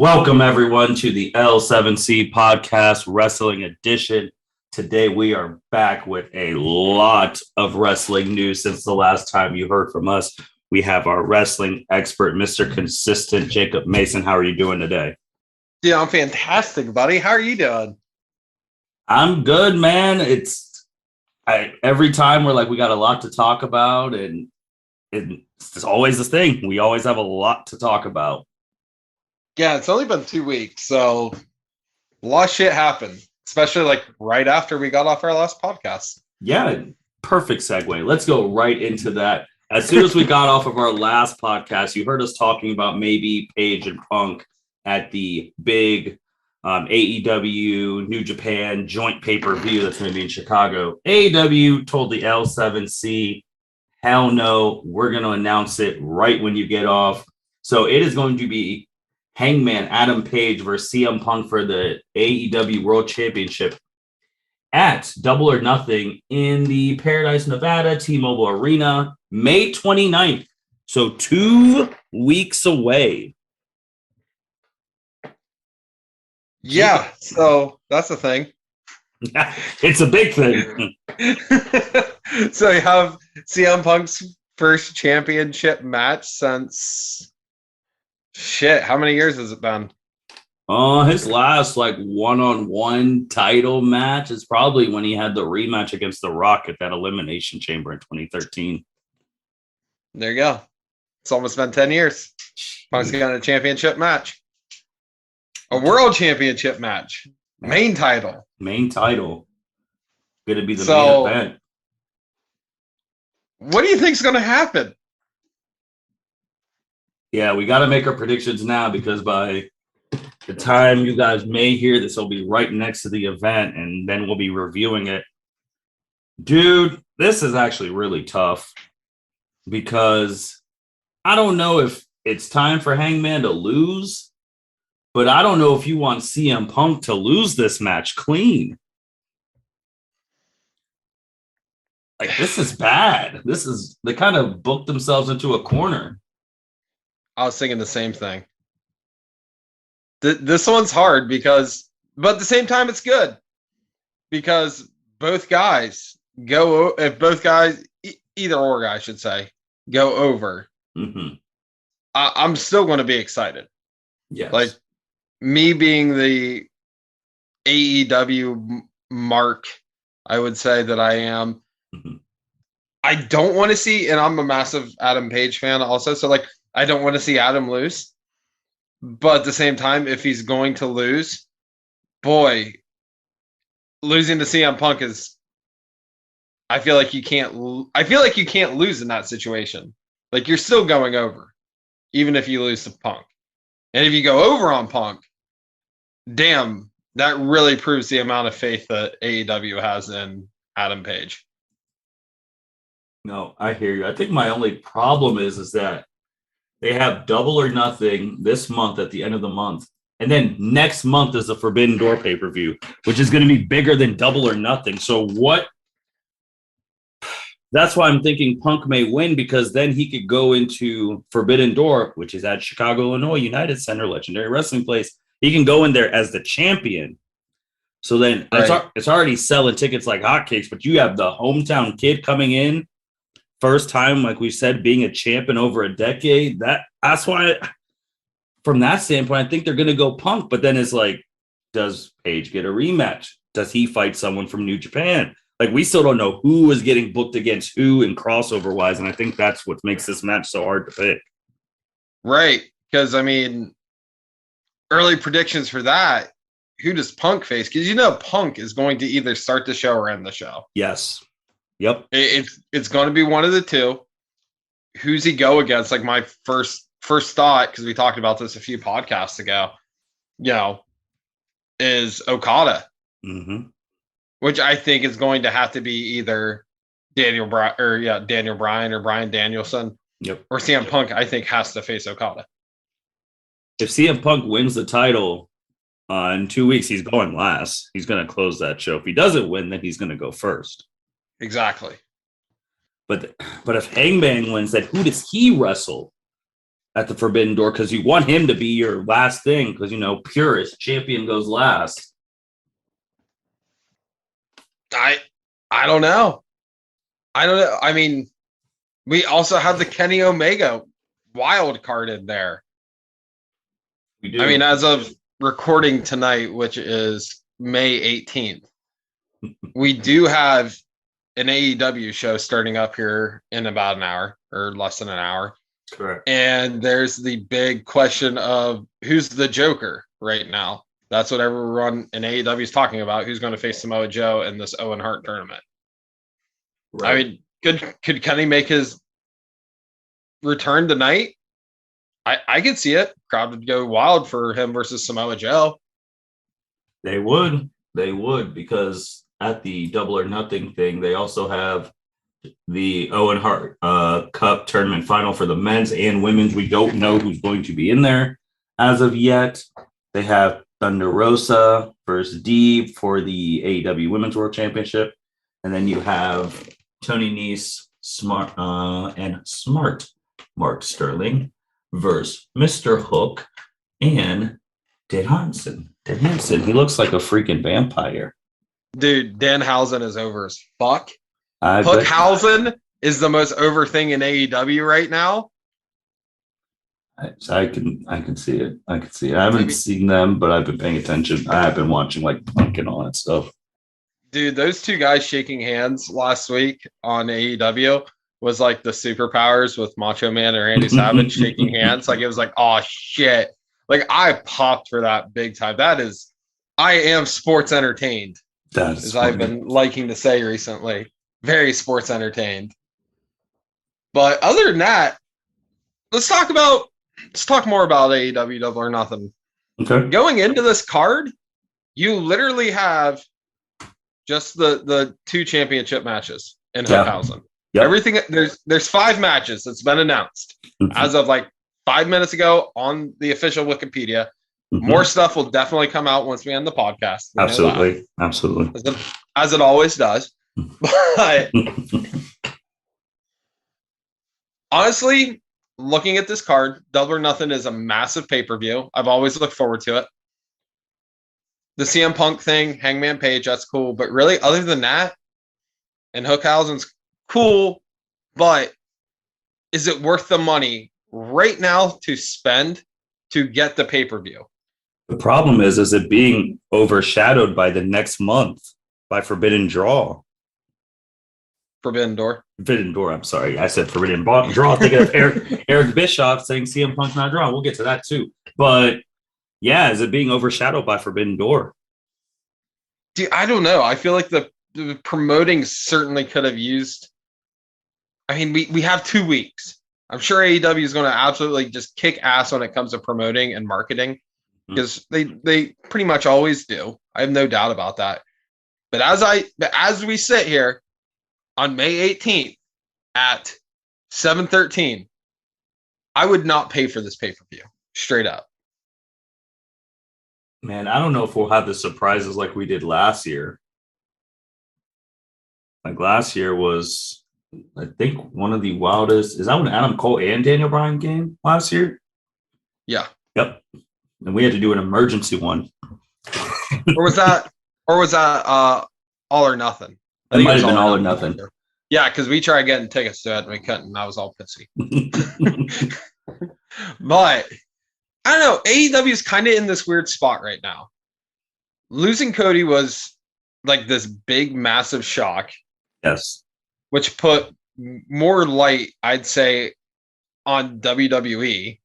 Welcome, everyone, to the L7C Podcast Wrestling Edition. Today, we are back with a lot of wrestling news since the last time you heard from us. We have our wrestling expert, Mr. Consistent, Jacob Mason. How are you doing today? Yeah, I'm fantastic, buddy. How are you doing? I'm good, man. Every time we're like, we got a lot to talk about, and it's always the thing. We always have a lot to talk about. Yeah, it's only been 2 weeks, so a lot of shit happened, especially like right after we got off our last podcast. Yeah, perfect segue. Let's go right into that. As soon as we got off of our last podcast, you heard us talking about maybe Page and Punk at the big AEW New Japan joint pay-per-view that's going to be in Chicago. AEW told the L7C, hell no, we're going to announce it right when you get off. So it is going to be Hangman Adam Page versus CM Punk for the AEW World Championship at Double or Nothing in the Paradise, Nevada T-Mobile Arena, May 29th. So 2 weeks away. Yeah, so that's the thing. It's a big thing. So you have CM Punk's first championship match since how many years has it been? His last one-on-one title match is probably when he had the rematch against The Rock at that Elimination Chamber in 2013. There you go. It's almost been 10 years. Punk's got a championship match. A world championship match. Main title. Going to be the main event. What do you think's going to happen? Yeah, we got to make our predictions now because by the time you guys may hear this, will be right next to the event, and then we'll be reviewing it. Dude, this is actually really tough because I don't know if it's time for Hangman to lose, but I don't know if you want CM Punk to lose this match clean. Like, this is bad. They kind of booked themselves into a corner. I was thinking the same thing. This one's hard but at the same time, it's good because both guys either or guy, I should say, go over. Mm-hmm. I'm still going to be excited. Yes. Like me being the AEW mark, I would say that I am. Mm-hmm. I don't want to see, and I'm a massive Adam Page fan also, so like I don't want to see Adam lose. But at the same time, if he's going to lose, boy, losing to CM Punk is. I feel like you can't lose in that situation. Like you're still going over, even if you lose to Punk. And if you go over on Punk, damn, that really proves the amount of faith that AEW has in Adam Page. No, I hear you. I think my only problem is that they have Double or Nothing this month at the end of the month. And then next month is the Forbidden Door pay-per-view, which is going to be bigger than Double or Nothing. So that's why I'm thinking Punk may win, because then he could go into Forbidden Door, which is at Chicago, Illinois, United Center, legendary wrestling place. He can go in there as the champion. So then it's already selling tickets like hotcakes, but you have the hometown kid coming in. First time, like we said, being a champ in over a decade. That's why, from that standpoint, I think they're going to go Punk. But then it's like, does Page get a rematch? Does he fight someone from New Japan? Like, we still don't know who is getting booked against who in crossover wise. And I think that's what makes this match so hard to pick. Right. Because, I mean, early predictions for that, who does Punk face? Because Punk is going to either start the show or end the show. Yes. Yep. It's going to be one of the two. Who's he go against? Like my first thought, because we talked about this a few podcasts ago, is Okada. Mm-hmm. Which I think is going to have to be either Daniel Bryan or Bryan Danielson. Yep. Or CM Punk, I think, has to face Okada. If CM Punk wins the title in 2 weeks, he's going last. He's going to close that show. If he doesn't win, then he's going to go first. Exactly. But if Hangman wins, then who does he wrestle at the Forbidden Door because you want him to be your last thing because, purist champion goes last. I don't know. I mean, we also have the Kenny Omega wild card in there. We do. I mean, as of recording tonight, which is May 18th, we do have an AEW show starting up here in about an hour or less than an hour. Correct. And there's the big question of who's the Joker right now. That's what everyone in AEW is talking about. Who's going to face Samoa Joe in this Owen Hart tournament? Right. I mean, could Kenny make his return tonight? I could see it. Crowd would go wild for him versus Samoa Joe. They would because at the Double or Nothing thing, they also have the Owen Hart Cup tournament final for the men's and women's. We don't know who's going to be in there as of yet. They have Thunder Rosa versus Deeb for the AEW Women's World Championship. And then you have Tony Nese, Smart Mark Sterling versus Mr. Hook and Dan Hansen. Dan Hansen, he looks like a freaking vampire. Dude, Danhausen is over as fuck. Hookhausen is the most over thing in AEW right now. I can see it. I haven't seen them, but I've been paying attention. I have been watching like Punk and all that stuff. Dude, those two guys shaking hands last week on AEW was like the Superpowers with Macho Man or Randy Savage shaking hands. Like it was like, oh shit. Like I popped for that big time. I am sports entertained. As I've been liking to say recently. Very sports entertained. But other than that, let's talk more about AEW Double or Nothing. Okay. Going into this card, you literally have just the two championship matches in Hookhausen. Yep. Everything there's 5 matches that's been announced as of like 5 minutes ago on the official Wikipedia. Mm-hmm. More stuff will definitely come out once we end the podcast. Absolutely. As it always does. But honestly, looking at this card, Double or Nothing is a massive pay-per-view. I've always looked forward to it. The CM Punk thing, Hangman Page, that's cool. But really, other than that, and Hookhausen's cool, but is it worth the money right now to spend to get the pay-per-view? The problem is it being overshadowed by the next month by Forbidden Door. I'm sorry. I said Forbidden Draw. Thinking of Eric Bischoff saying CM Punk's not drawn. We'll get to that too. But yeah, is it being overshadowed by Forbidden Door? Dude, I don't know. I feel like the promoting certainly could have used. I mean, we have 2 weeks. I'm sure AEW is going to absolutely just kick ass when it comes to promoting and marketing because they pretty much always do. I have no doubt about that. But as we sit here on May 18th at 7:13, I would not pay for this pay-per-view. Straight up. Man, I don't know if we'll have the surprises like we did last year. Like last year was, I think, one of the wildest. Is that when Adam Cole and Daniel Bryan came last year? Yeah. Yep. And we had to do an emergency one. Or was that All or Nothing? It might have been All or Nothing. Yeah, because we tried getting tickets to it and we couldn't, and I was all pissy. But I don't know. AEW is kind of in this weird spot right now. Losing Cody was like this big, massive shock. Yes. Which put more light, I'd say, on WWE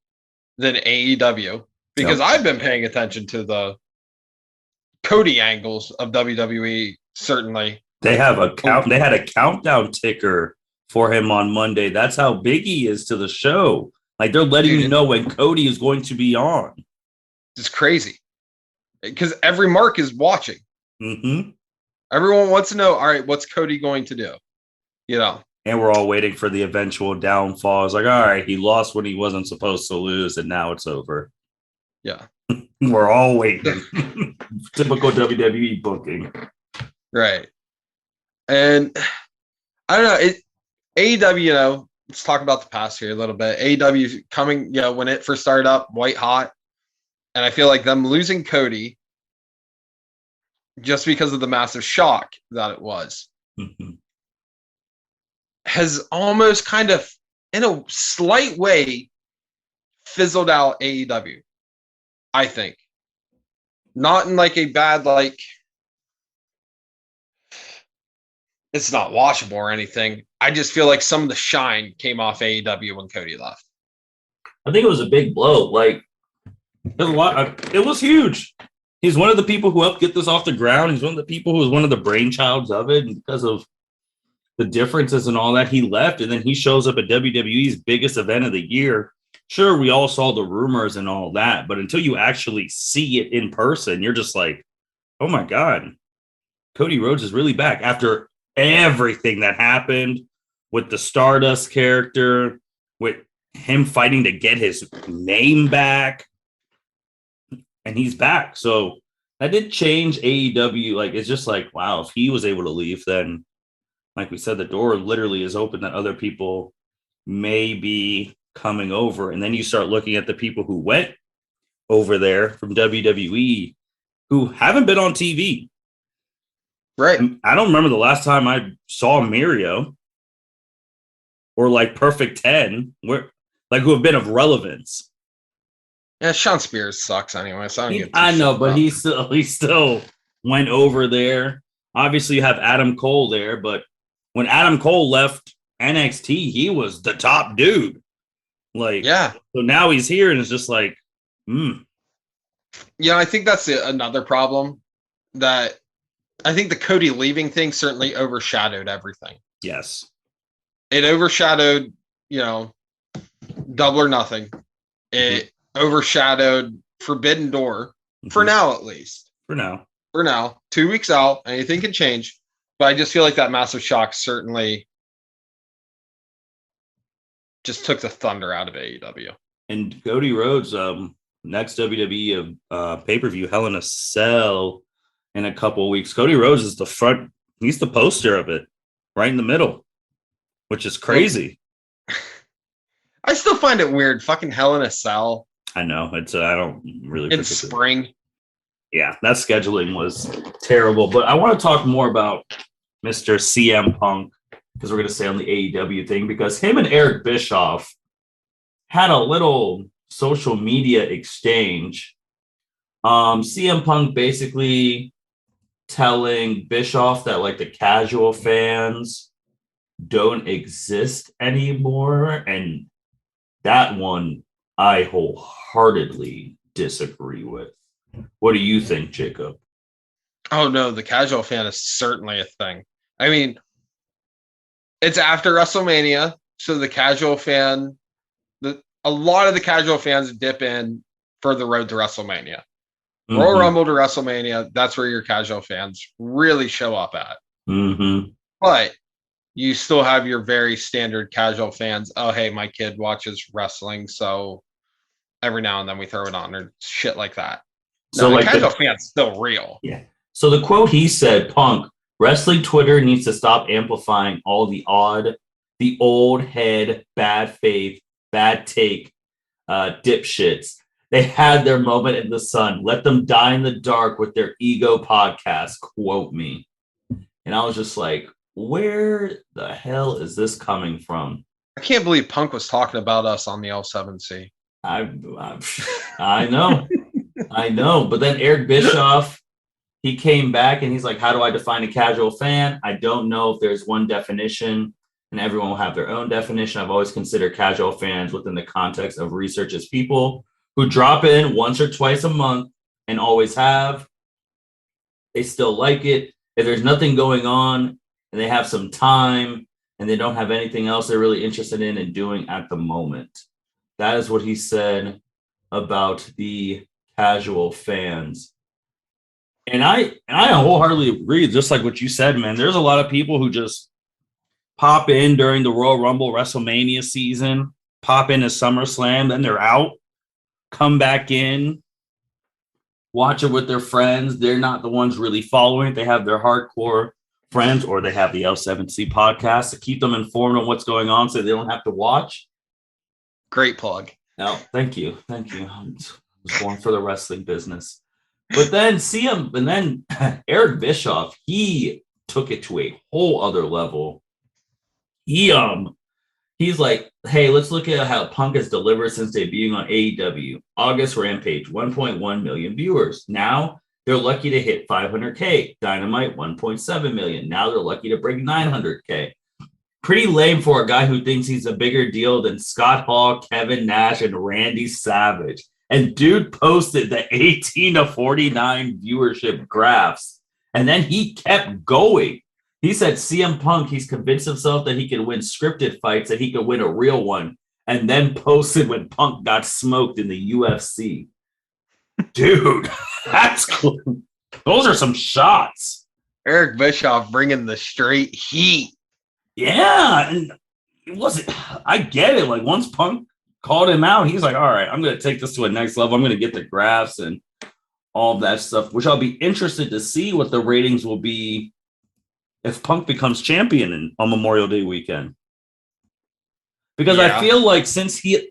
than AEW. Because I've been paying attention to the Cody angles of WWE, certainly. They have They had a countdown ticker for him on Monday. That's how big he is to the show. Like they're letting you know when Cody is going to be on. It's crazy because every mark is watching. Mm-hmm. Everyone wants to know, all right, what's Cody going to do? You know, and we're all waiting for the eventual downfall. It's like, all right, he lost when he wasn't supposed to lose, and now it's over. Yeah, we're all waiting. Typical WWE booking, right? And I don't know. AEW, let's talk about the past here a little bit. AEW coming, when it first started up, white hot. And I feel like them losing Cody just because of the massive shock that it was has almost kind of, in a slight way, fizzled out AEW, I think. Not in like a bad, like, it's not watchable or anything. I just feel like some of the shine came off AEW when Cody left. I think it was a big blow. Like, it was huge. He's one of the people who helped get this off the ground. He's one of the people who was one of the brainchilds of it. And because of the differences and all that, he left. And then he shows up at WWE's biggest event of the year. Sure, we all saw the rumors and all that. But until you actually see it in person, you're just like, oh, my God, Cody Rhodes is really back after everything that happened with the Stardust character, with him fighting to get his name back. And he's back. So that did change AEW. Like, it's just like, wow, if he was able to leave, then, like we said, the door literally is open that other people may be coming over. And then you start looking at the people who went over there from WWE who haven't been on TV. Right. I don't remember the last time I saw Mirio or like Perfect 10, who have been of relevance. Yeah, Sean Spears sucks anyway. So I know, but he still went over there. Obviously, you have Adam Cole there, but when Adam Cole left NXT, he was the top dude. Like, yeah. So now he's here, and it's just like, Yeah, I think that's another problem. That I think the Cody leaving thing certainly overshadowed everything. Yes, it overshadowed, Double or Nothing. It overshadowed Forbidden Door for now, at least. For now, 2 weeks out, anything can change. But I just feel like that massive shock certainly just took the thunder out of AEW. And Cody Rhodes, next WWE pay-per-view, Hell in a Cell, in a couple of weeks. Cody Rhodes is the front. He's the poster of it, right in the middle, which is crazy. I still find it weird. Fucking Hell in a Cell. I know. I don't really. In spring. Yeah, that scheduling was terrible. But I want to talk more about Mr. CM Punk, because we're going to stay on the AEW thing, because him and Eric Bischoff had a little social media exchange. CM Punk basically telling Bischoff that like the casual fans don't exist anymore. And that one I wholeheartedly disagree with. What do you think, Jacob? Oh, no, the casual fan is certainly a thing. I mean, it's after WrestleMania, so the casual fan, a lot of the casual fans dip in for the road to WrestleMania. Royal Rumble to WrestleMania, that's where your casual fans really show up at. But you still have your very standard casual fans. Oh, hey, my kid watches wrestling, so every now and then we throw it on or shit like that. So the casual fan's still real. Yeah. So the quote he said, Punk, wrestling Twitter needs to stop amplifying all the old head, bad faith, bad take, dipshits. They had their moment in the sun. Let them die in the dark with their ego podcast. Quote me. And I was just like, where the hell is this coming from? I can't believe Punk was talking about us on the L7C. I know. I know. But then Eric Bischoff, he came back and he's like, how do I define a casual fan? I don't know if there's one definition and everyone will have their own definition. I've always considered casual fans within the context of research as people who drop in once or twice a month and always have. They still like it. If there's nothing going on and they have some time and they don't have anything else they're really interested in and doing at the moment. That is what he said about the casual fans. And I wholeheartedly agree, just like what you said, man. There's a lot of people who just pop in during the Royal Rumble WrestleMania season, pop into SummerSlam, then they're out, come back in, watch it with their friends. They're not the ones really following it. They have their hardcore friends, or they have the L7C podcast to keep them informed on what's going on so they don't have to watch. Great plug. No, thank you. I was born for the wrestling business. But then Eric Bischoff, he took it to a whole other level. He's like, hey, let's look at how Punk has delivered since debuting on AEW. August Rampage, 1.1 million viewers. Now they're lucky to hit 500K. Dynamite, 1.7 million. Now they're lucky to break 900K. Pretty lame for a guy who thinks he's a bigger deal than Scott Hall, Kevin Nash, and Randy Savage. And dude posted the 18 to 49 viewership graphs. And then he kept going. He said CM Punk, he's convinced himself that he can win scripted fights, that he could win a real one. And then posted when Punk got smoked in the UFC. Dude, that's cool. Those are some shots. Eric Bischoff bringing the straight heat. Yeah. And I get it. Like once Punk called him out, he's like, all right, I'm going to take this to a next level. I'm going to get the graphs and all of that stuff, which I'll be interested to see what the ratings will be if Punk becomes champion on Memorial Day weekend. Because I feel like since he's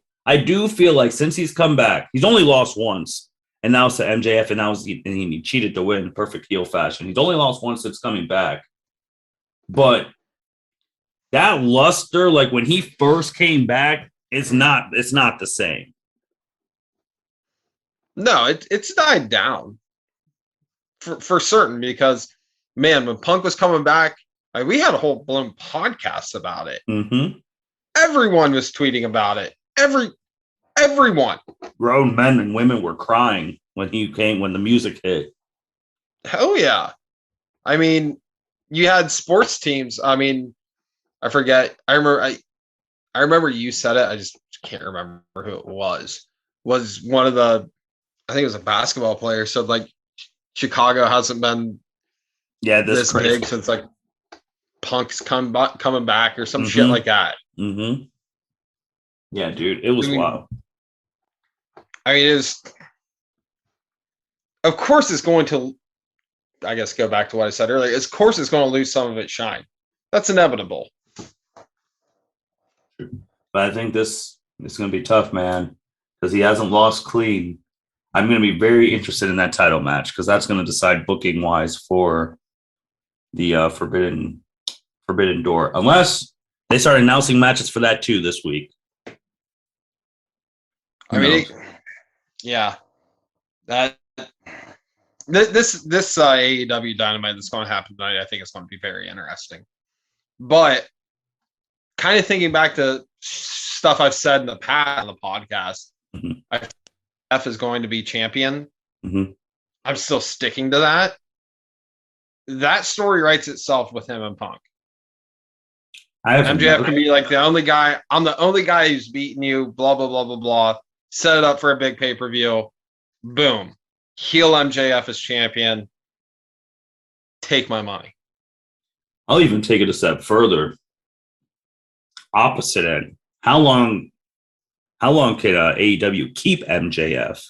come back, he's only lost once. And now it's to MJF, and he cheated to win in perfect heel fashion. He's only lost once since coming back. But that luster, like when he first came back, it's not the same. No, it's died down for certain, because man, when Punk was coming back, we had a whole blown podcast about it. Mm-hmm. Everyone was tweeting about it. Everyone. Grown men and women were crying when the music hit. Hell yeah. I mean, you had sports teams. I mean, I forget. I remember you said it. I just can't remember who it was. Was one of the, I think it was a basketball player. So like Chicago hasn't been this big since like Punk's coming back or some shit like that. Mm-hmm. Yeah, dude, it was wild. I mean, of course it's going to, I guess, go back to what I said earlier. Of course it's going to lose some of its shine. That's inevitable. But I think this is going to be tough, man, because he hasn't lost clean. I'm going to be very interested in that title match because that's going to decide booking wise for the Forbidden Door, unless they start announcing matches for that too this week. I mean, this AEW Dynamite that's going to happen tonight, I think it's going to be very interesting. But kind of thinking back to stuff I've said in the past on the podcast, F is going to be champion. Mm-hmm. I'm still sticking to that. That story writes itself with him and Punk. MJF can be like the only guy. I'm the only guy who's beaten you. Blah blah blah blah blah. Set it up for a big pay-per-view. Boom. Heel MJF as champion. Take my money. I'll even take it a step further. Opposite end. How long can AEW keep MJF?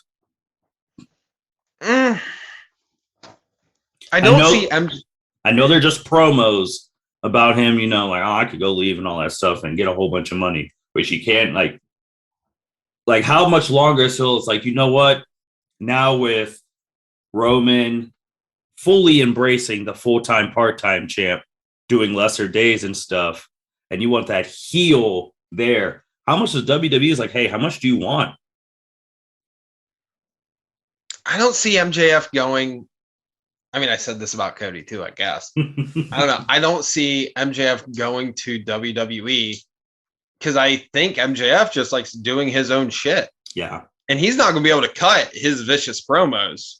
I don't see MJF. I know they're just promos about him, like, oh, I could go leave and all that stuff and get a whole bunch of money, which you can't, like how much longer until it's like, you know what? Now with Roman fully embracing the full-time, part-time champ, doing lesser days and stuff, and you want that heel there. How much does WWE is like, hey, how much do you want? I don't see MJF going. I mean, I said this about Cody too, I guess. I don't know. I don't see MJF going to WWE because I think MJF just likes doing his own shit. Yeah. And he's not going to be able to cut his vicious promos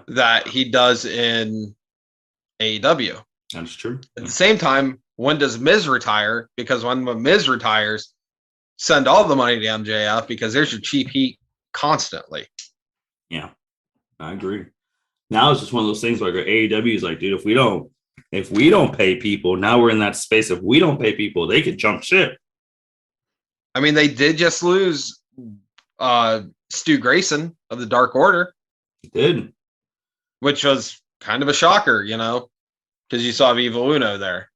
that he does in AEW. That's true. At the same time, when does Miz retire? Because when Miz retires, send all the money to MJF because there's your cheap heat constantly. Yeah, I agree. Now it's just one of those things where AEW is like, dude, if we don't pay people, now we're in that space. If we don't pay people, they could jump ship. I mean, they did just lose Stu Grayson of the Dark Order. He did. Which was kind of a shocker, because you saw Evil Uno there.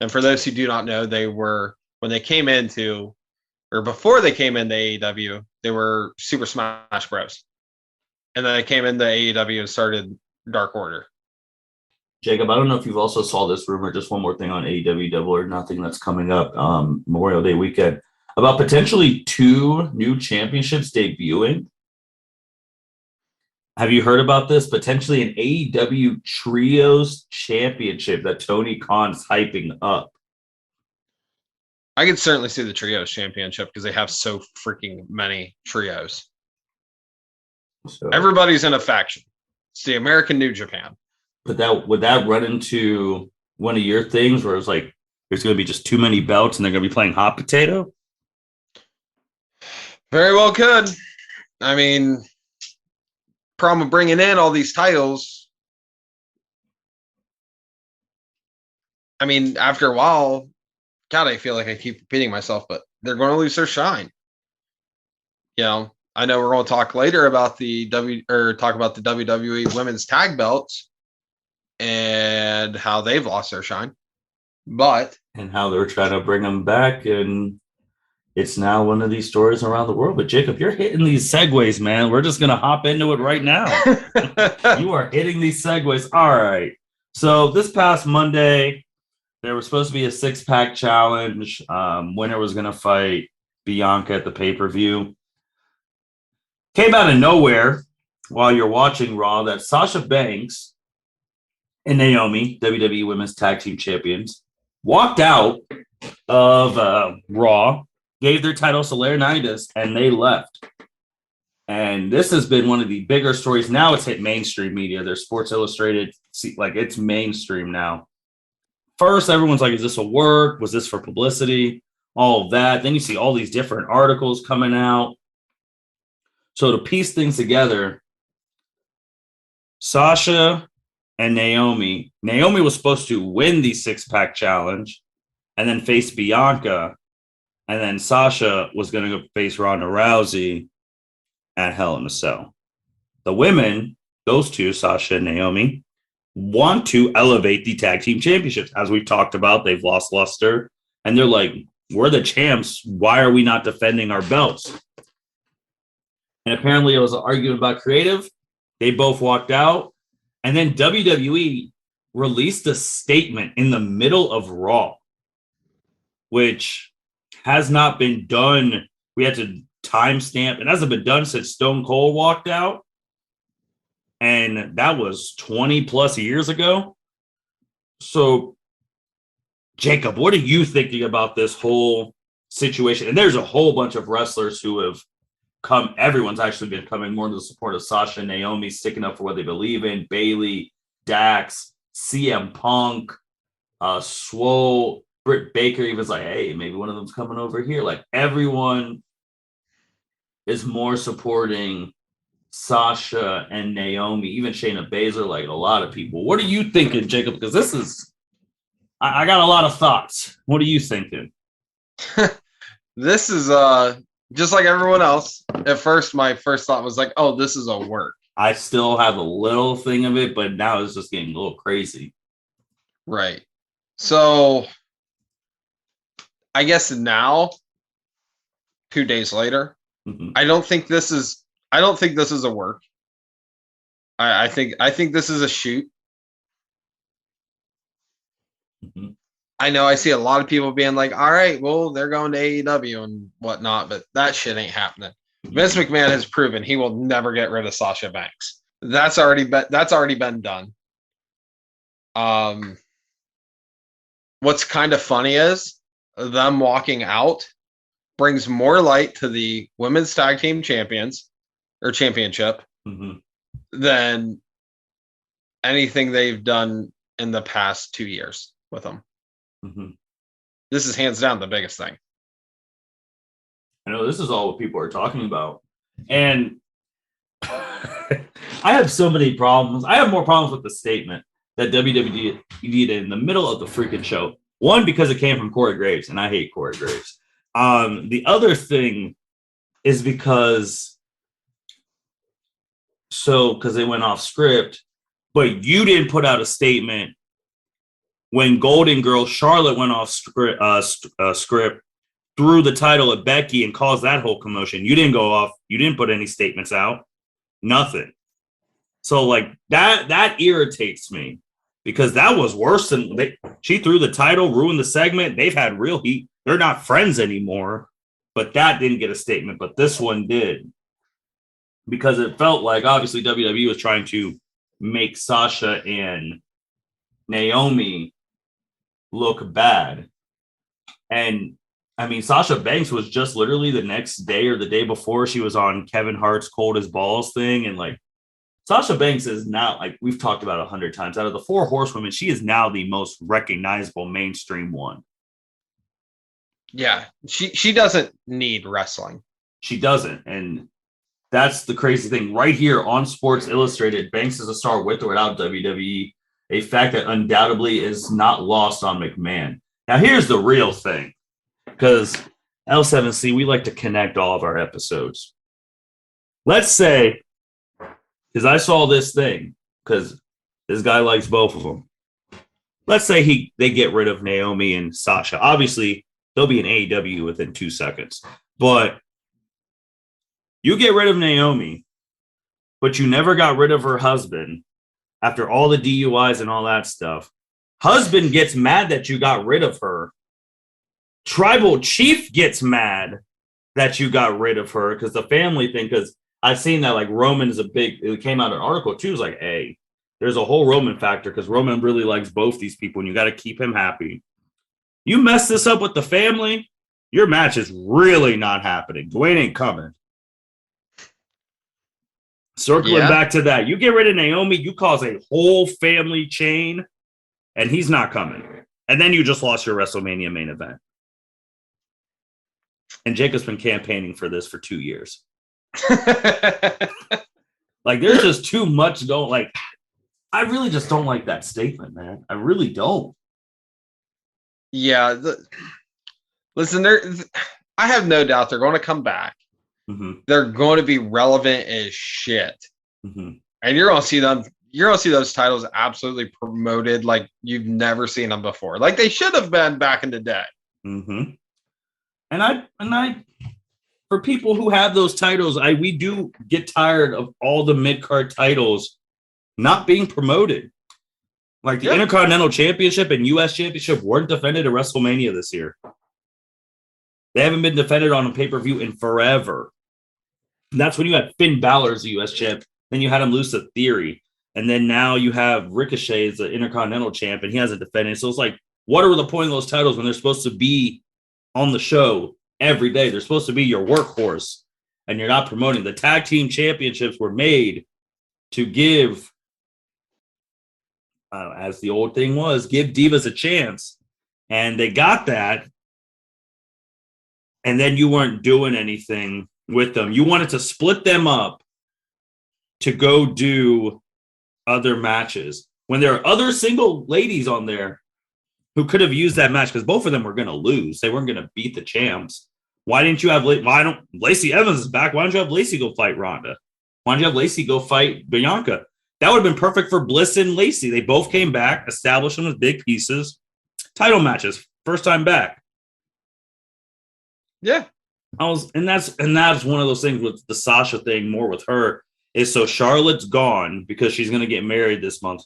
And for those who do not know, when they came into, or before they came into AEW, they were Super Smash Bros. And then they came into AEW and started Dark Order. Jacob, I don't know if you've also saw this rumor, just one more thing on AEW Double or Nothing that's coming up Memorial Day weekend, about potentially 2 new championships debuting. Have you heard about this? Potentially an AEW Trios Championship that Tony Khan's hyping up. I could certainly see the Trios Championship because they have so freaking many trios. So, everybody's in a faction. It's the American New Japan. But would that run into one of your things where it's like there's going to be just too many belts and they're going to be playing hot potato? Very well could. I mean, problem of bringing in all these titles. I mean, after a while, God, I feel like I keep repeating myself, but they're going to lose their shine. You know, I know we're going to talk later about the WWE Women's Tag Belts and how they've lost their shine, and how they're trying to bring them back, and it's now one of these stories around the world. But Jacob, you're hitting these segues, man. We're just gonna hop into it right now. You are hitting these segues. All right. So this past Monday, there was supposed to be a 6-pack challenge. Winner was gonna fight Bianca at the pay-per-view. Came out of nowhere while you're watching Raw that Sasha Banks and Naomi, WWE Women's Tag Team Champions, walked out of Raw, gave their titles to Laurinaitis, and they left. And this has been one of the bigger stories. Now it's hit mainstream media. There's Sports Illustrated. Like, it's mainstream now. First, everyone's like, is this a work? Was this for publicity? All of that. Then you see all these different articles coming out. So to piece things together, Sasha and Naomi was supposed to win the 6-pack challenge and then face Bianca. And then Sasha was going to face Ronda Rousey at Hell in a Cell. The women, those two, Sasha and Naomi, want to elevate the tag team championships. As we've talked about, they've lost luster. And they're like, we're the champs. Why are we not defending our belts? And apparently it was an argument about creative. They both walked out. And then WWE released a statement in the middle of Raw, which has not been done. We had to timestamp. It hasn't been done since Stone Cold walked out. And that was 20 plus years ago. So, Jacob, what are you thinking about this whole situation? And there's a whole bunch of wrestlers who have come. Everyone's actually been coming more to the support of Sasha and Naomi, sticking up for what they believe in. Bayley, Dax, CM Punk, Swole, Britt Baker even's like, hey, maybe one of them's coming over here. Like, everyone is more supporting Sasha and Naomi, even Shayna Baszler, like a lot of people. What are you thinking, Jacob? Because this is, I got a lot of thoughts. What are you thinking? This is just like everyone else. At first, my first thought was like, oh, this is a work. I still have a little thing of it, but now it's just getting a little crazy. Right. So I guess now, 2 days later, I don't think this is a work. I think this is a shoot. Mm-hmm. I know I see a lot of people being like, all right, well, they're going to AEW and whatnot, but that shit ain't happening. Vince McMahon has proven he will never get rid of Sasha Banks. That's already been done. What's kind of funny is them walking out brings more light to the women's tag team champions or championship than anything they've done in the past 2 years with them. This is hands down the biggest thing. I know this is all what people are talking about. And I have so many problems. I have more problems with the statement that WWE did in the middle of the freaking show. One, because it came from Corey Graves, and I hate Corey Graves. The other thing is because they went off script, but you didn't put out a statement when Golden Girl Charlotte went off script, threw the title at Becky and caused that whole commotion. You didn't go off. You didn't put any statements out. Nothing. So like that irritates me because that was worse than she threw the title, ruined the segment. They've had real heat. They're not friends anymore, but that didn't get a statement. But this one did because it felt like obviously WWE was trying to make Sasha and Naomi look bad. And I mean, Sasha Banks was just literally the next day or the day before she was on Kevin Hart's Cold as Balls thing. And like Sasha Banks is now, like we've talked about 100 times, out of the 4 horsewomen, she is now the most recognizable mainstream one. Yeah, she doesn't need wrestling. She doesn't. And that's the crazy thing. Right here on Sports Illustrated, Banks is a star with or without WWE, a fact that undoubtedly is not lost on McMahon. Now, here's the real thing, because L7C, we like to connect all of our episodes. Let's say, because I saw this thing, because this guy likes both of them. Let's say they get rid of Naomi and Sasha. Obviously, they'll be in AEW within 2 seconds. But you get rid of Naomi, but you never got rid of her husband after all the DUIs and all that stuff. Husband gets mad that you got rid of her. Tribal chief gets mad that you got rid of her because the family thing, because I've seen that like Roman is it came out an article too. It's like, hey, there's a whole Roman factor because Roman really likes both these people and you got to keep him happy. You mess this up with the family, your match is really not happening. Dwayne ain't coming. Circling back to that, you get rid of Naomi, you cause a whole family chain, and he's not coming. And then you just lost your WrestleMania main event. And Jacob's been campaigning for this for 2 years. Like, there's just too much going. Like, I really just don't like that statement, man. I really don't. Yeah. Listen, I have no doubt they're going to come back. Mm-hmm. They're going to be relevant as shit. Mm-hmm. And you're going to see them. You're going to see those titles absolutely promoted like you've never seen them before. Like they should have been back in the day. Mm-hmm. And I, for people who have those titles, we do get tired of all the mid-card titles not being promoted. Like the Intercontinental Championship and U.S. Championship weren't defended at WrestleMania this year. They haven't been defended on a pay-per-view in forever. And that's when you had Finn Balor as the U.S. champ. Then you had him lose to Theory. And then now you have Ricochet as the Intercontinental champ, and he hasn't defended. So it's like, what are the point of those titles when they're supposed to be on the show every day? They're supposed to be your workhorse, and you're not promoting. The tag team championships were made to give, as the old thing was, give divas a chance. And they got that. And then you weren't doing anything with them. You wanted to split them up to go do other matches when there are other single ladies on there who could have used that match because both of them were going to lose. They weren't going to beat the champs. Why didn't you have Lacey Evans is back? Why don't you have Lacey go fight Ronda? Why don't you have Lacey go fight Bianca? That would have been perfect for Bliss and Lacey. They both came back, established them as big pieces. Title matches, first time back. Yeah. And that's one of those things with the Sasha thing more with her is so Charlotte's gone because she's going to get married this month.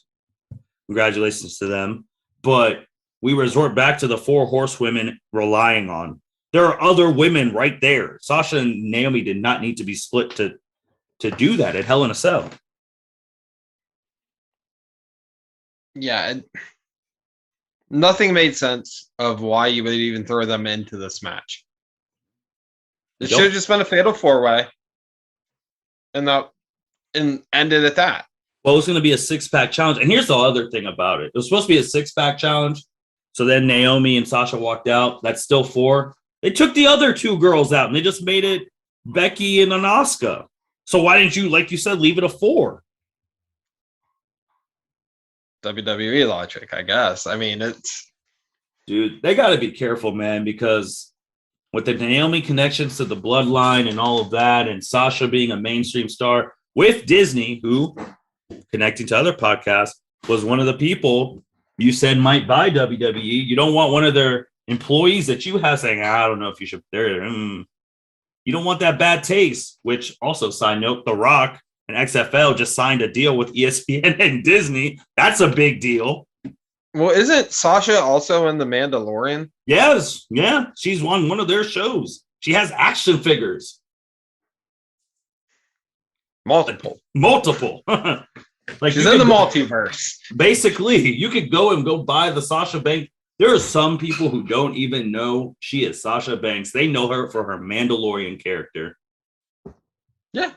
Congratulations to them. But we resort back to the 4 horsewomen relying on. There are other women right there. Sasha and Naomi did not need to be split to do that at Hell in a Cell. Yeah. And nothing made sense of why you would even throw them into this match. It should have just been a fatal 4-way and ended at that. Well, it was going to be a 6-pack challenge. And here's the other thing about it. It was supposed to be a 6-pack challenge. So then Naomi and Sasha walked out. That's still 4. They took the other 2 girls out and they just made it Becky and Asuka. So why didn't you, like you said, leave it a 4? WWE logic, I guess. I mean, Dude, they got to be careful, man, because with the Naomi connections to the bloodline and all of that, and Sasha being a mainstream star with Disney, who, connecting to other podcasts, was one of the people you said might buy WWE. You don't want one of their employees that you have saying, I don't know if you should. You don't want that bad taste. Which also, side note, The Rock and XFL just signed a deal with ESPN and Disney. That's a big deal. Well, isn't Sasha also in The Mandalorian? Yes, yeah, she's on one of their shows. She has action figures. Multiple. Like she's in the multiverse. Basically, you could go buy the Sasha Banks. There are some people who don't even know she is Sasha Banks. They know her for her Mandalorian character. Yeah.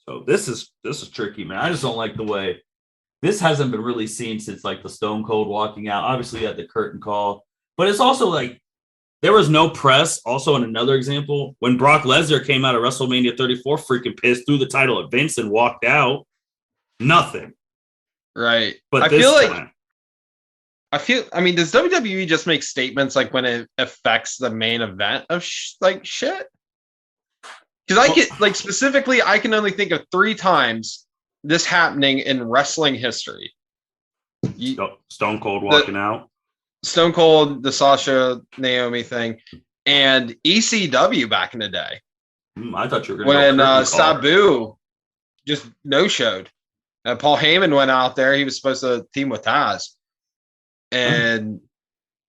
So this is tricky, man. I just don't like the way this hasn't been really seen since like the Stone Cold walking out. Obviously, you had the curtain call, but it's also like there was no press. Also, in another example, when Brock Lesnar came out of WrestleMania 34, freaking pissed, threw the title at Vince and walked out. Nothing. Right. But I mean, does WWE just make statements like when it affects the main event of shit? Because specifically, I can only think of 3 times this happening in wrestling history. Stone Cold walking out. Stone Cold, the Sasha Naomi thing, and ECW back in the day. I thought you were going to when Sabu just no-showed. Paul Heyman went out there. He was supposed to team with Taz. And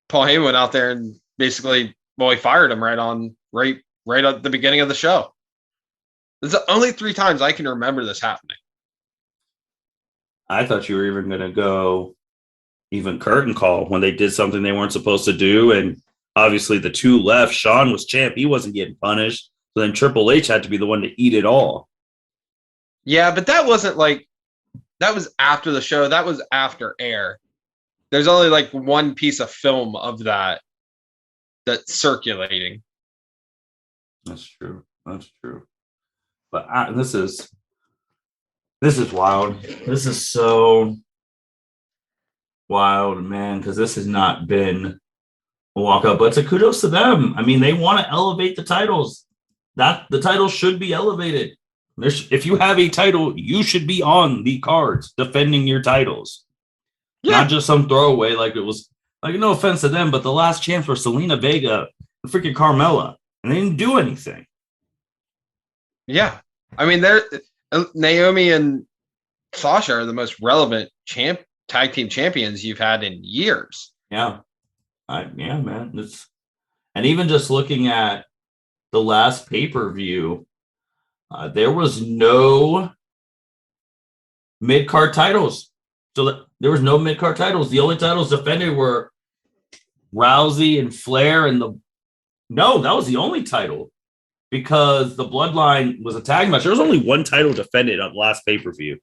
Paul Heyman went out there and basically, he fired him right at the beginning of the show. It's the only 3 times I can remember this happening. I thought you were even going to go even curtain call when they did something they weren't supposed to do. And obviously the 2 left. Shawn was champ. He wasn't getting punished. So then Triple H had to be the one to eat it all. Yeah, but that wasn't that was after the show. That was after air. There's only 1 piece of film of that's circulating. That's true. But this is wild. This is so wild, man, because this has not been a walkout. But it's a kudos to them. I mean, they want to elevate the titles. That the title should be elevated. If you have a title, you should be on the cards defending your titles. Yeah. Not just some throwaway like it was. No offense to them, but the last chance for Selena Vega and freaking Carmella, and they didn't do anything. Yeah. I mean, Naomi and Sasha are the most relevant tag team champions you've had in years. Yeah. Yeah, man. And even just looking at the last pay-per-view, there was no mid-card titles. So there was no mid-card titles. The only titles defended were Rousey and Flair No, that was the only title because the Bloodline was a tag match. There was only one title defended on the last pay-per-view.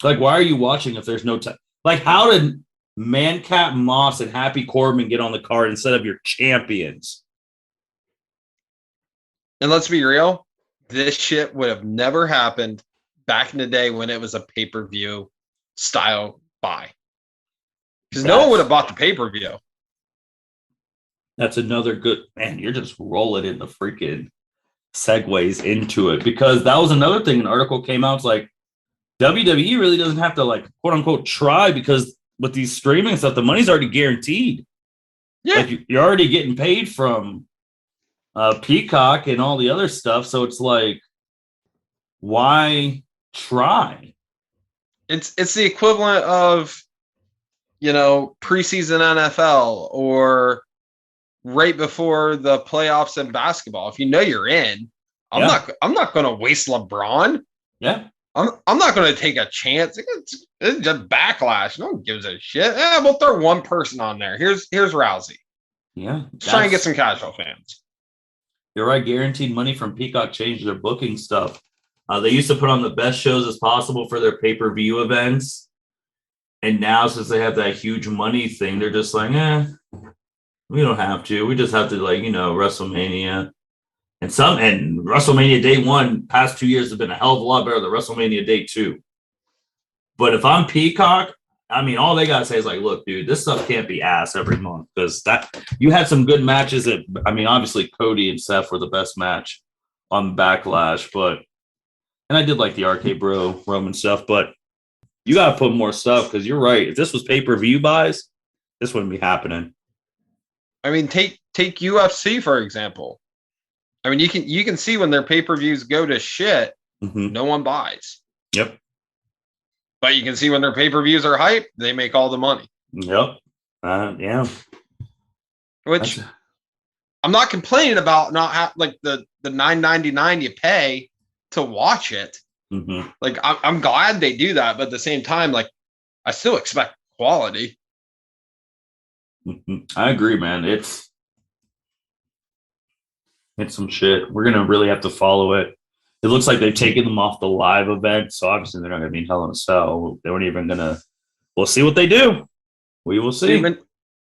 Why are you watching if there's no time? How did Mancat Moss and Happy Corbin get on the card instead of your champions? And let's be real, this shit would have never happened back in the day when it was a pay-per-view style buy. Because no one would have bought the pay-per-view. That's another good, man, you're just rolling in the freaking segues into it. Because that was another thing. An article came out, it's WWE really doesn't have to quote unquote try because with these streaming stuff, the money's already guaranteed. Yeah. You're already getting paid from Peacock and all the other stuff. So it's why try? It's the equivalent of, preseason NFL or right before the playoffs in basketball. If you know you're in, I'm not going to waste LeBron. Yeah. I'm not going to take a chance. It's just backlash. No one gives a shit. We'll throw one person on there. Here's Rousey. Yeah. Try and get some casual fans. You're right. Guaranteed money from Peacock changed their booking stuff. They used to put on the best shows as possible for their pay-per-view events. And now, since they have that huge money thing, they're just we don't have to. We just have to, WrestleMania. And WrestleMania Day 1, past 2 years have been a hell of a lot better than WrestleMania Day 2. But if I'm Peacock, all they got to say is look, dude, this stuff can't be ass every month because you had some good matches. Obviously Cody and Seth were the best match on Backlash, and I did like the RK Bro Roman stuff, but You got to put more stuff because you're right. If this was pay-per-view buys, this wouldn't be happening. I mean, take UFC for example. I mean, you can see when their pay-per-views go to shit, no one buys. Yep. But you can see when their pay-per-views are hype, they make all the money. Yep. Yeah. Which I'm not complaining about not like the $9.99 you pay to watch it. Like I'm glad they do that, but at the same time, like I still expect quality. I agree, man. It's some shit. We're gonna really have to follow it. It looks like they've taken them off the live event, so obviously they're not gonna be in Hell in a Cell. They weren't even gonna. We'll see what they do. We will see.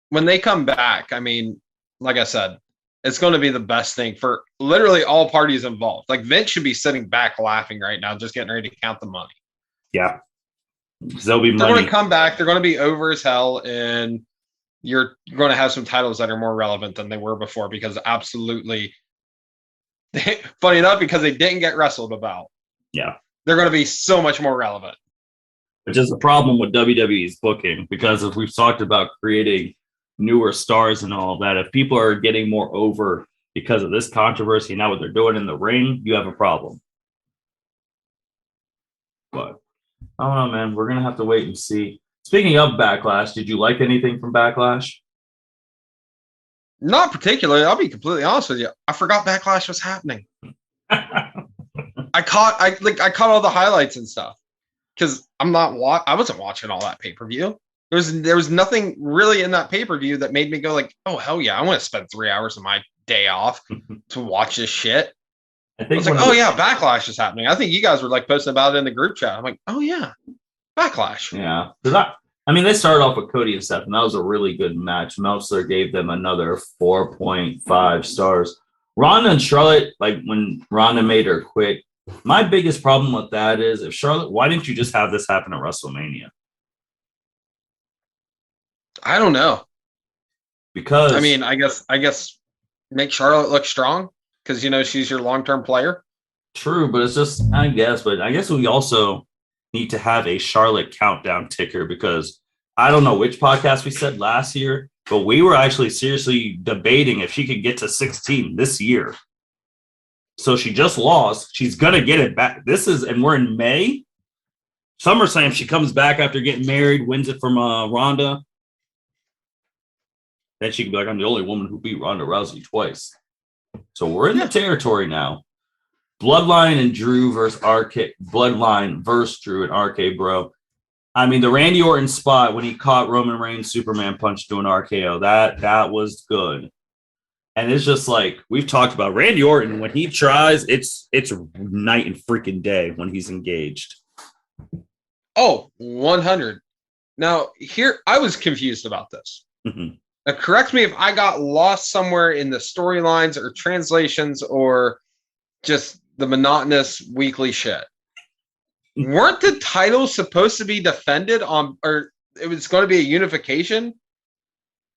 When they come back, I mean, like I said, it's going to be the best thing for literally all parties involved. Like Vince should be sitting back laughing right now, just getting ready to count the money. Yeah, there'll be money. They're going to come back. They're going to be over as hell, and you're going to have some titles that are more relevant than they were before because absolutely. Funny enough, because they didn't get wrestled about. Yeah. They're going to be so much more relevant. Which is a problem with WWE's booking because if we've talked about creating newer stars and all of that, if people are getting more over because of this controversy, now what they're doing in the ring, you have a problem. But I don't know, man. We're going to have to wait and see. Speaking of Backlash, did you like anything from Backlash? Not particularly. I'll be completely honest with you. I forgot Backlash was happening. I caught all the highlights and stuff because I wasn't watching all that pay-per-view. There was nothing really in that pay-per-view that made me go like, oh hell yeah, I want to spend 3 hours of my day off to watch this shit. I was like, oh yeah, Backlash is happening. I think you guys were like posting about it in the group chat. I'm like, oh yeah, Backlash. Yeah, I mean, they started off with Cody and Seth, and that was a really good match. Meltzer gave them another 4.5 stars. Ronda and Charlotte, like when Ronda made her quit, my biggest problem with that is if Charlotte, why didn't you just have this happen at WrestleMania? I don't know. Because I mean, I guess make Charlotte look strong because she's your long-term player. True, but it's just I guess we also need to have a Charlotte countdown ticker because I don't know which podcast we said last year, but we were actually seriously debating if she could get to 16 this year. So she just lost. She's going to get it back. And we're in May. Some are saying she comes back after getting married, wins it from Ronda. Then she can be like, I'm the only woman who beat Ronda Rousey twice. So we're in the territory now. Bloodline and Drew versus RK. Bloodline versus Drew and RK Bro. I mean, the Randy Orton spot when he caught Roman Reigns Superman punch doing RKO, that was good. And it's just like we've talked about Randy Orton when he tries, it's night and freaking day when he's engaged. Oh, 100. Now, here I was confused about this. Now, correct me if I got lost somewhere in the storylines or translations or just the monotonous weekly shit. Weren't the titles supposed to be defended or it was going to be a unification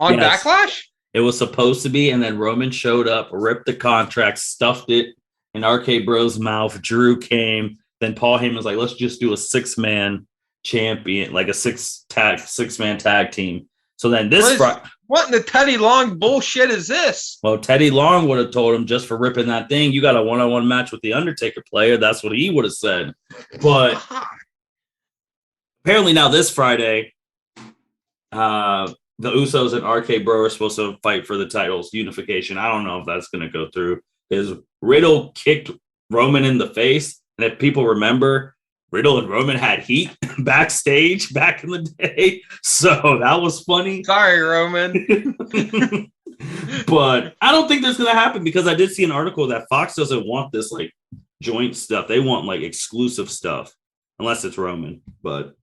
on Backlash? It was supposed to be, and then Roman showed up, ripped the contract, stuffed it in RK Bro's mouth. Drew came. Then Paul Heyman was like, let's just do a 6-man champion, like a 6-man tag team. So then what in the Teddy Long bullshit is this? Well, Teddy Long would have told him just for ripping that thing, you got a one-on-one match with the Undertaker player. That's what he would have said. But apparently now this Friday, the Usos and RK Bro are supposed to fight for the titles unification. I don't know if that's going to go through because Riddle kicked Roman in the face. And if people remember, Riddle and Roman had heat backstage back in the day. So that was funny. Sorry, Roman. But I don't think that's going to happen because I did see an article that Fox doesn't want this like joint stuff. They want like exclusive stuff unless it's Roman. But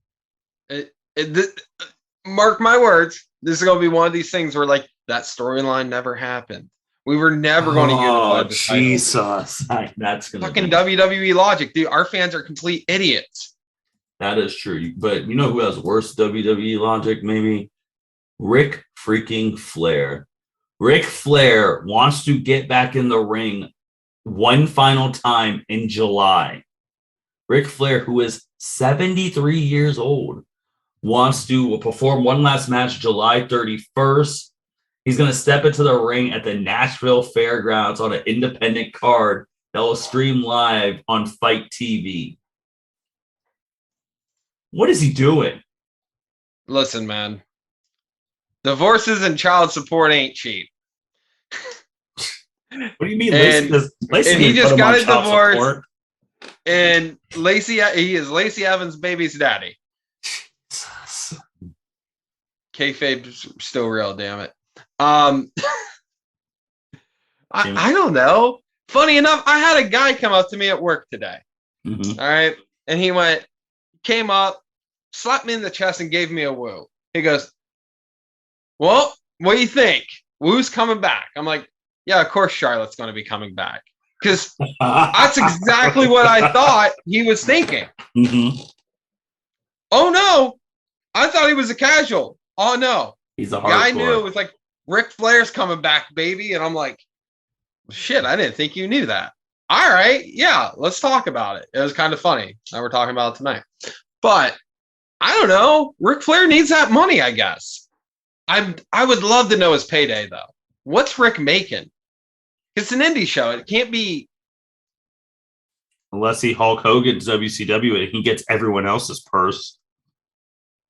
mark my words. This is going to be one of these things where like that storyline never happened. We were never going to unify the Jesus. That's going to fucking WWE logic, dude. Our fans are complete idiots. That is true. But you know who has worse WWE logic, maybe? Ric freaking Flair. Ric Flair wants to get back in the ring one final time in July. Ric Flair, who is 73 years old, wants to perform one last match July 31st. He's going to step into the ring at the Nashville Fairgrounds on an independent card that will stream live on Fight TV. What is he doing? Listen, man. Divorces and child support ain't cheap. What do you mean? And he just got a divorce. Support? And he is Lacey Evans' baby's daddy. Kayfabe's still real, damn it. I don't know. Funny enough, I had a guy come up to me at work today. Mm-hmm. All right. And he came up, slapped me in the chest and gave me a woo. He goes, well, what do you think? Woo's coming back. I'm like, yeah, of course Charlotte's going to be coming back. Because that's exactly what I thought he was thinking. Mm-hmm. Oh, no. I thought he was a casual. Oh, no. He's a hardcore. Guy knew it was like, Ric Flair's coming back, baby. And I'm like, shit, I didn't think you knew that. All right. Yeah, let's talk about it. It was kind of funny that we're talking about it tonight. But I don't know. Ric Flair needs that money, I guess. I would love to know his payday, though. What's Rick making? It's an indie show. It can't be. Unless he Hulk Hogan's WCW and he gets everyone else's purse.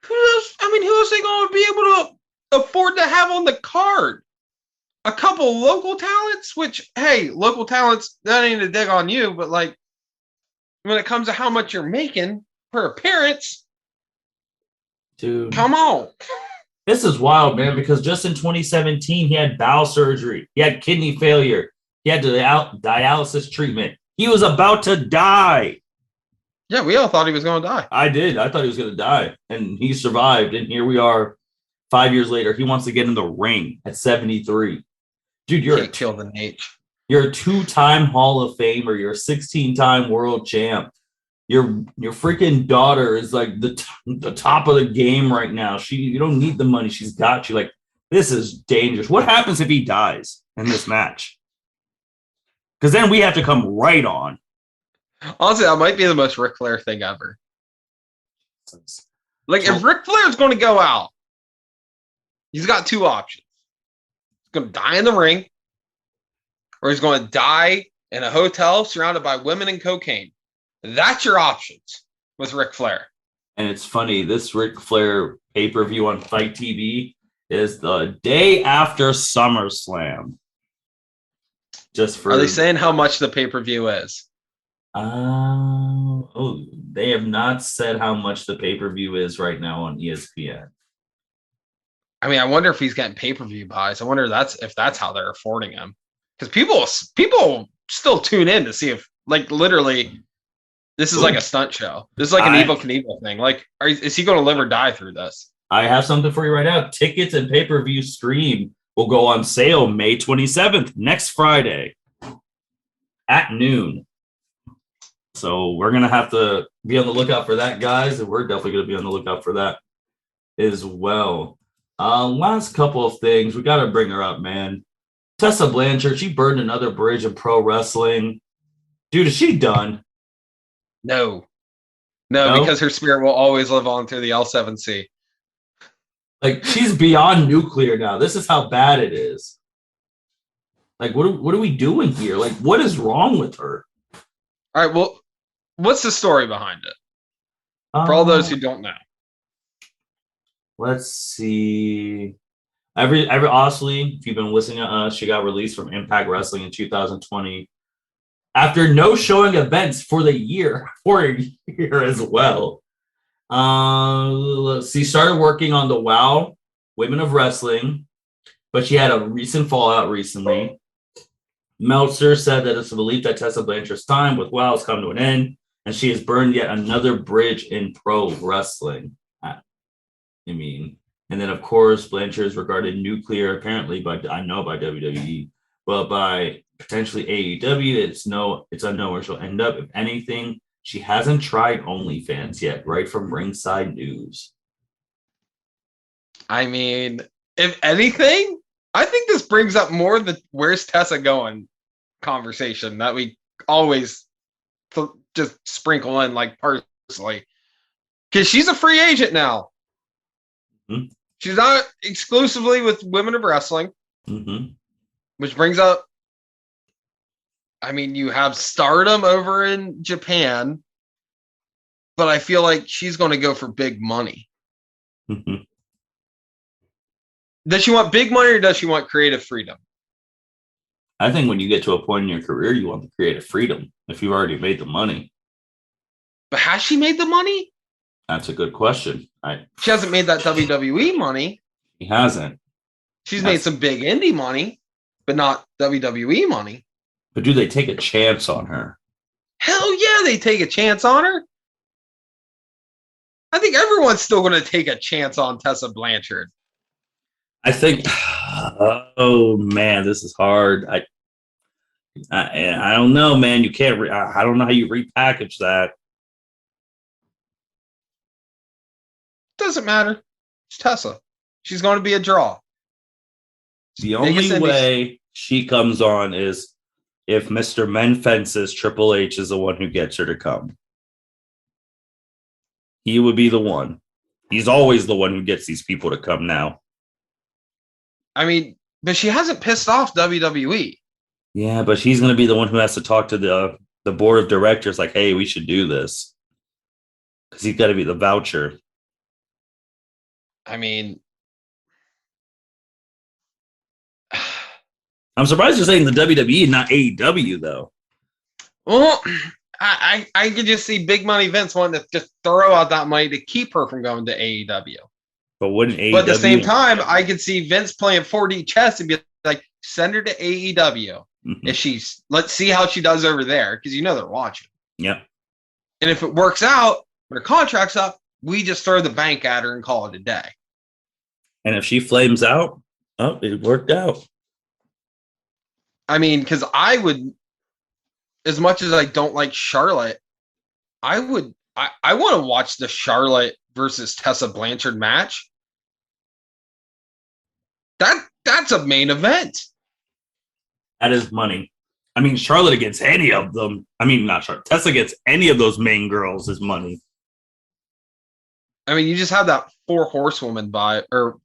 Who else? I mean, who else are they going to be able to afford to have on the card? A couple local talents, which, hey, local talents, that ain't a dig on you, but like when it comes to how much you're making per appearance, dude, come on. This is wild, man, because just in 2017, he had bowel surgery. He had kidney failure. He had dialysis treatment. He was about to die. Yeah, we all thought he was going to die. I did. I thought he was going to die. And he survived. And here we are 5 years later. He wants to get in the ring at 73. Dude, you're a two-time Hall of Famer. You're a 16-time world champ. Your freaking daughter is like the top of the game right now. You don't need the money. She's got you. Like, this is dangerous. What happens if he dies in this match? Because then we have to come right on. Honestly, that might be the most Ric Flair thing ever. Like, if Ric Flair's going to go out, he's got two options. He's going to die in the ring, or he's going to die in a hotel surrounded by women and cocaine. That's your options with Ric Flair. And it's funny, this Ric Flair pay-per-view on Fight TV is the day after SummerSlam. Are they saying how much the pay-per-view is? They have not said how much the pay-per-view is right now on ESPN. I mean, I wonder if he's getting pay-per-view buys. I wonder if that's how they're affording him. Because people still tune in to see if, like, literally, this is like a stunt show. This is like an Evel Knievel thing. Like, is he going to live or die through this? I have something for you right now. Tickets and pay-per-view stream will go on sale May 27th, next Friday at noon. So we're going to have to be on the lookout for that, guys. And we're definitely going to be on the lookout for that as well. Last couple of things. We got to bring her up, man. Tessa Blanchard, she burned another bridge in pro wrestling. Dude, is she done? No, because her spirit will always live on through the L7C. Like, she's beyond nuclear now. This is how bad it is. Like, what are we doing here? Like, what is wrong with her? All right, well, what's the story behind it? For all those who don't know. Let's see. Honestly, if you've been listening to us, she got released from Impact Wrestling in 2020 after no showing events for a year as well. Let's see. Started working on the WOW Women of Wrestling, but she had a recent fallout recently. Meltzer said that it's a belief that Tessa Blanchard's time with WOW has come to an end, and she has burned yet another bridge in pro wrestling. And then, of course, Blanchard is regarded nuclear, apparently, by WWE, but by potentially AEW, it's unknown where she'll end up. If anything, she hasn't tried OnlyFans yet, right from Ringside News. I mean, if anything, I think this brings up more the where's Tessa going conversation that we always just sprinkle in, like, personally. Because she's a free agent now. Mm-hmm. She's not exclusively with Women of Wrestling, which brings up, I mean, you have Stardom over in Japan, but I feel like she's going to go for big money. Does she want big money or does she want creative freedom? I think when you get to a point in your career, you want the creative freedom if you've already made the money. But has she made the money? That's a good question. She hasn't made that WWE money. She hasn't. She's made some big indie money, but not WWE money. But do they take a chance on her? Hell yeah, they take a chance on her. I think everyone's still going to take a chance on Tessa Blanchard. I think, oh man, this is hard. I don't know, man. You can't. I don't know how you repackage that. Doesn't matter. It's Tessa. She's going to be a draw. The only way she comes on is if Mr. Men Fences Triple H is the one who gets her to come. He would be the one. He's always the one who gets these people to come now. I mean, but she hasn't pissed off WWE. Yeah, but she's going to be the one who has to talk to the board of directors like, hey, we should do this. Because he's got to be the voucher. I mean, I'm surprised you're saying the WWE, not AEW, though. Well, I could just see big money Vince wanting to just throw out that money to keep her from going to AEW. But wouldn't AEW? But at the same time, I could see Vince playing 4D chess and be like, send her to AEW. If let's see how she does over there, because they're watching. Yeah. And if it works out, when her contract's up, we just throw the bank at her and call it a day. And if she flames out, it worked out. I mean, because I would, as much as I don't like Charlotte, I want to watch the Charlotte versus Tessa Blanchard match. That's a main event. That is money. I mean, Charlotte against any of them. I mean, not Charlotte. Tessa against any of those main girls is money. I mean, you just have that 4 horsewoman or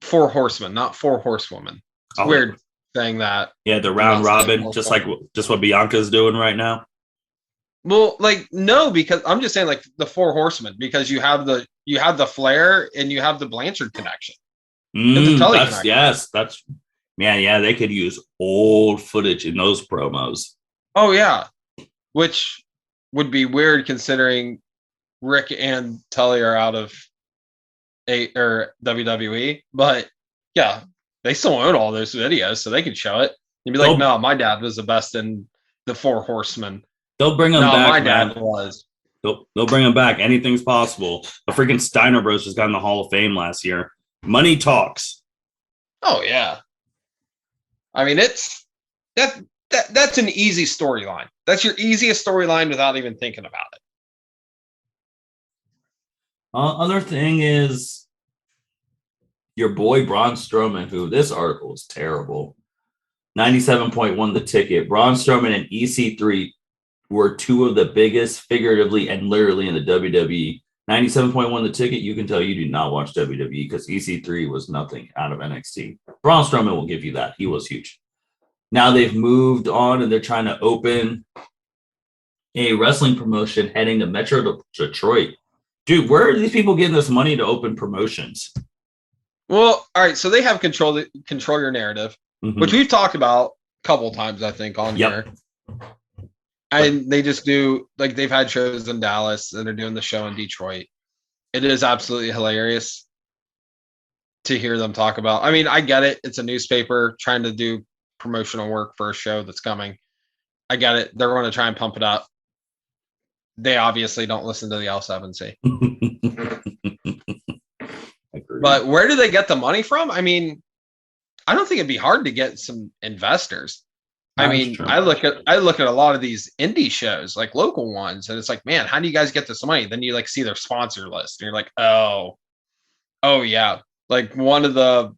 4 horsemen, not 4 horsewomen. It's weird saying that. Yeah, the round robin, just what Bianca's doing right now. Well, no, because I'm just saying the 4 horsemen, because you have the Flair and you have the Blanchard connection. Yes, that's man. Yeah, they could use old footage in those promos. Oh yeah, which would be weird considering Rick and Tully are out of WWE, but yeah, they still own all those videos, so they could show it. You'd be like, no, my dad was the best in the 4 horsemen. They'll bring them back. My dad was. They'll bring them back. Anything's possible. The freaking Steiner Bros just got in the Hall of Fame last year. Money talks. Oh yeah. I mean, that's an easy storyline. That's your easiest storyline without even thinking about it. Other thing is your boy Braun Strowman, who this article is terrible. 97.1 the ticket. Braun Strowman and EC3 were 2 of the biggest, figuratively and literally, in the WWE. 97.1 the ticket. You can tell you do not watch WWE because EC3 was nothing out of NXT. Braun Strowman will give you that. He was huge. Now they've moved on and they're trying to open a wrestling promotion heading to Metro Detroit. Dude, where are these people getting this money to open promotions? Well, all right. So they have control your narrative, which we've talked about a couple times, I think, on here. And they just do, they've had shows in Dallas and they're doing the show in Detroit. It is absolutely hilarious to hear them talk about. I mean, I get it. It's a newspaper trying to do promotional work for a show that's coming. I get it. They're going to try and pump it up. They obviously don't listen to the L7C. But where do they get the money from? I mean, I don't think it'd be hard to get some investors. I mean, true. I look at a lot of these indie shows, like local ones, and it's like, man, how do you guys get this money? Then you see their sponsor list, and you're like, oh yeah, like one of the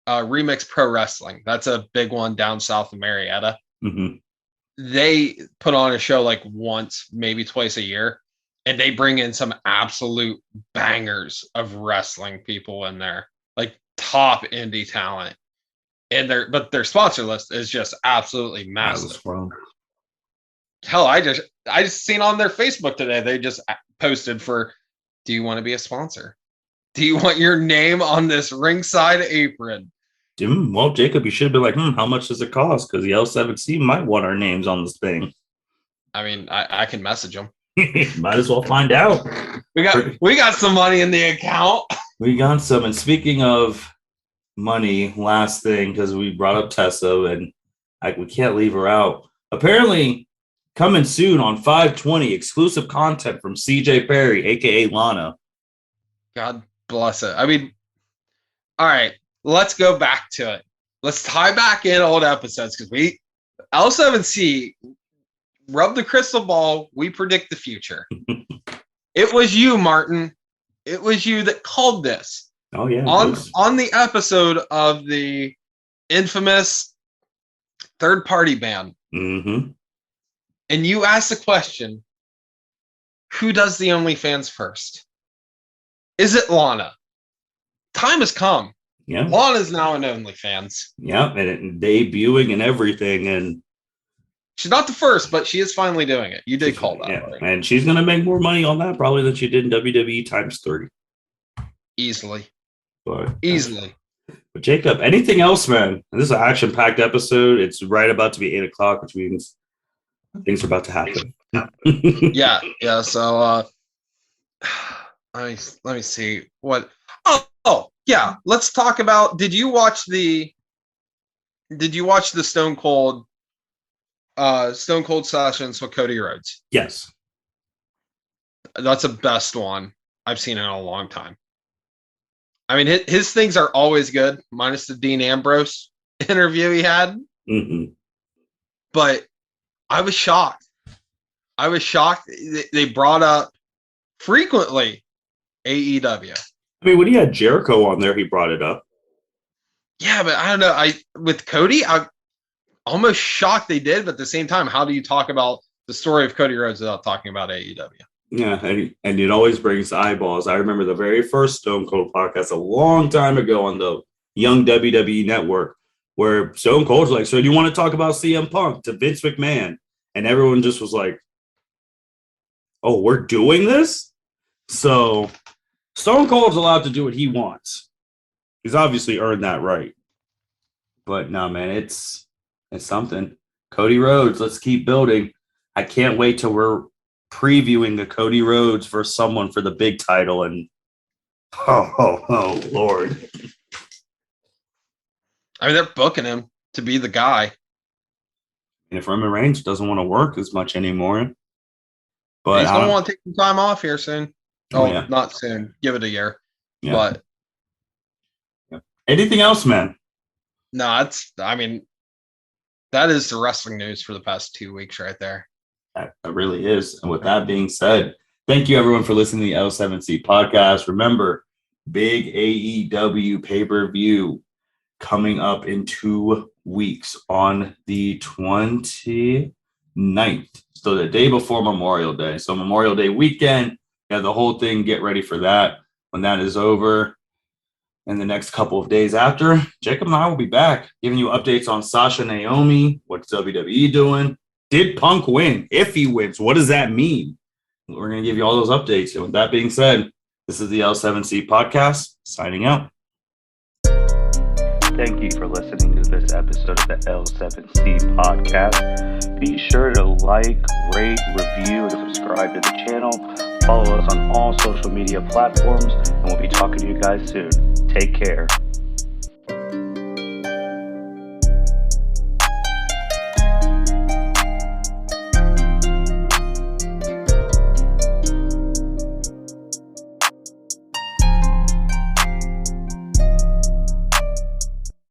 Remix Pro Wrestling. That's a big one down south of Marietta. They put on a show once, maybe twice a year, and they bring in some absolute bangers of wrestling people in there, like top indie talent. And their sponsor list is just absolutely massive. Hell, I just seen on their Facebook today, they just posted for, do you want to be a sponsor? Do you want your name on this ringside apron? Well, Jacob, you should be like, how much does it cost? Because the L7C might want our names on this thing. I mean, I can message them. Might as well find out. We got some money in the account. We got some. And speaking of money, last thing, because we brought up Tessa, and we can't leave her out. Apparently, coming soon on 5/20, exclusive content from CJ Perry, aka Lana. God bless it. I mean, all right, let's go back to it. Let's tie back in old episodes, because L7C, rub the crystal ball. We predict the future. It was you, Martin. It was you that called this. Oh yeah. On the episode of the infamous third-party ban. Mm-hmm. And you asked the question, who does the OnlyFans first? Is it Lana? Time has come. Yeah. Lana's now an OnlyFans. Yeah, and debuting and everything. And she's not the first, but she is finally doing it. You did call that. Yeah, right? And she's going to make more money on that probably than she did in WWE times 3. Easily. But Jacob, anything else, man? This is an action-packed episode. It's right about to be 8 o'clock, which means things are about to happen. yeah. So let me see what. Oh, yeah. Let's talk about. Did you watch the Stone Cold sessions with Cody Rhodes? Yes. That's the best one I've seen in a long time. I mean, his things are always good, minus the Dean Ambrose interview he had. Mm-hmm. But I was shocked. They brought up frequently AEW. I mean, when he had Jericho on there, he brought it up. Yeah, but I don't know. With Cody, I'm almost shocked they did. But at the same time, how do you talk about the story of Cody Rhodes without talking about AEW? Yeah, and it always brings eyeballs. I remember the very first Stone Cold podcast a long time ago on the Young WWE Network, where Stone Cold's like, so do you want to talk about CM Punk to Vince McMahon? And everyone just was like, oh, we're doing this? So Stone Cold's allowed to do what he wants. He's obviously earned that right. But no, man, it's something. Cody Rhodes, let's keep building. I can't wait till we're previewing the Cody Rhodes for someone for the big title, and oh Lord. I mean, they're booking him to be the guy. And if Roman Reigns doesn't want to work as much anymore, but he's gonna want to take some time off here soon. Yeah. Not soon. Give it a year. Yeah. But anything else, man? No, that is the wrestling news for the past 2 weeks right there. That really is. And with that being said, thank you everyone for listening to the L7C podcast. Remember, big AEW pay-per-view coming up in 2 weeks on the 29th. So the day before Memorial Day. So Memorial Day weekend, the whole thing, get ready for that. When that is over, in the next couple of days after, Jacob and I will be back giving you updates on Sasha Naomi, what's WWE doing. Did Punk win? If he wins, what does that mean? We're going to give you all those updates. And with that being said, this is the L7C podcast, signing out. Thank you for listening to this episode of the L7C podcast. Be sure to like, rate, review, and subscribe to the channel. Follow us on all social media platforms, and we'll be talking to you guys soon. Take care.